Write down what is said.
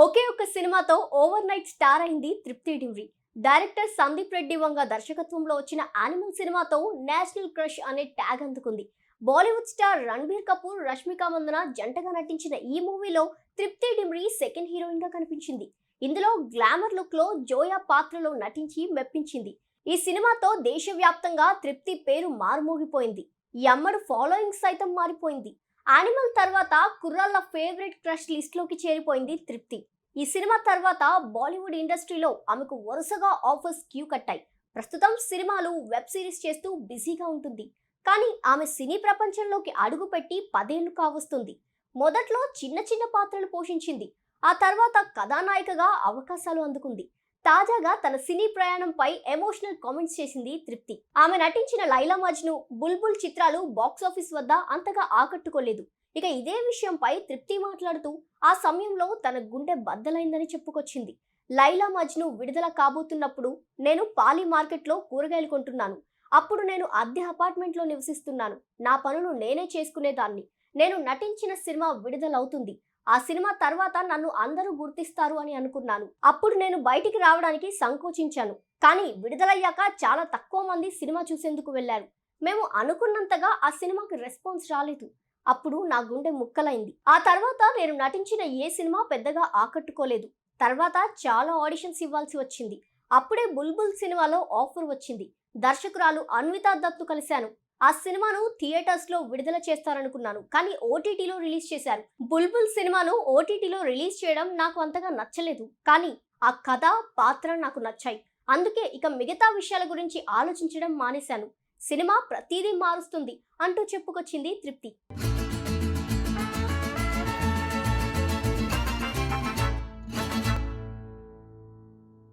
ఒకే ఒక్క సినిమాతో over night star అయింది తృప్తి డిమ్రి. డైరెక్టర్ సందీప్ రెడ్డి వంగ దర్శకత్వంలో వచ్చిన యానిమల్ సినిమాతో నేషనల్ క్రష్ అనే ట్యాగ్ అందుకుంది. బాలీవుడ్ స్టార్ రణబీర్ కపూర్, రష్మిక మందన జంటగా నటించిన ఈ మూవీలో తృప్తి డిమ్రి సెకండ్ హీరోయిన్ గా కనిపించింది. ఇందులో గ్లామర్ లుక్ లో జోయా పాత్రలో నటించి మెప్పించింది. ఈ సినిమాతో దేశవ్యాప్తంగా తృప్తి పేరు మారుమోగిపోయింది. ఈ అమ్మడు ఫాలోయింగ్ సైతం మారిపోయింది. యానిమల్ తర్వాత కుర్రాళ్ళ ఫేవరెట్ క్రష్ లిస్ట్ లోకి చేరిపోయింది తృప్తి. ఈ సినిమా తర్వాత బాలీవుడ్ ఇండస్ట్రీలో ఆమెకు వరుసగా ఆఫర్స్ క్యూ కట్టాయి. ప్రస్తుతం సినిమాలు, వెబ్ సిరీస్ చేస్తూ బిజీగా ఉంటుంది. కానీ ఆమె సినీ ప్రపంచంలోకి అడుగుపెట్టి 10 ఏళ్లు కావస్తుంది. మొదట్లో చిన్న చిన్న పాత్రలు పోషించింది. ఆ తర్వాత కథానాయికగా అవకాశాలు అందుకుంది. తాజాగా తన సినీ ప్రయాణంపై ఎమోషనల్ కామెంట్స్ చేసింది తృప్తి. ఆమె నటించిన లైలా మజ్ను, బుల్బుల్ చిత్రాలు బాక్సాఫీస్ వద్ద అంతగా ఆకట్టుకోలేదు. ఇక ఇదే విషయంపై తృప్తి మాట్లాడుతూ ఆ సమయంలో తన గుండె బద్దలైందని చెప్పుకొచ్చింది. లైలా మజ్ను విడుదల కాబోతున్నప్పుడు నేను పాలీ మార్కెట్లో కూరగాయలు కొంటున్నాను. అప్పుడు నేను అద్దె అపార్ట్మెంట్లో నివసిస్తున్నాను. నా పనులు నేనే చేసుకునేదాన్ని. నేను నటించిన సినిమా విడుదలవుతుంది. ఆ సినిమా తర్వాత నన్ను అందరూ గుర్తిస్తారు అని అనుకున్నాను. అప్పుడు నేను బయటికి రావడానికి సంకోచించాను. కానీ విడుదలయ్యాక చాలా తక్కువ మంది సినిమా చూసేందుకు వెళ్లారు. మేము అనుకున్నంతగా ఆ సినిమాకి రెస్పాన్స్ రాలేదు. అప్పుడు నా గుండె ముక్కలైంది. ఆ తర్వాత నేను నటించిన ఏ సినిమా పెద్దగా ఆకట్టుకోలేదు. తర్వాత చాలా ఆడిషన్స్ ఇవ్వాల్సి వచ్చింది. అప్పుడే బుల్బుల్ సినిమాలో ఆఫర్ వచ్చింది. దర్శకురాలు అన్వితా దత్ను కలిశాను. ఆ సినిమాను థియేటర్స్ లో విడుదల చేస్తారనుకున్నాను, కానీ ఓటీటీలో రిలీజ్ చేశారు. బుల్బుల్ సినిమాను ఓటీటీలో రిలీజ్ చేయడం నాకు అంతగా నచ్చలేదు. కానీ ఆ కథ, పాత్ర నాకు నచ్చాయి. అందుకే ఇక మిగతా విషయాల గురించి ఆలోచించడం మానేశాను. సినిమా ప్రతిదీ మారుస్తుంది అంటూ చెప్పుకొచ్చింది తృప్తి.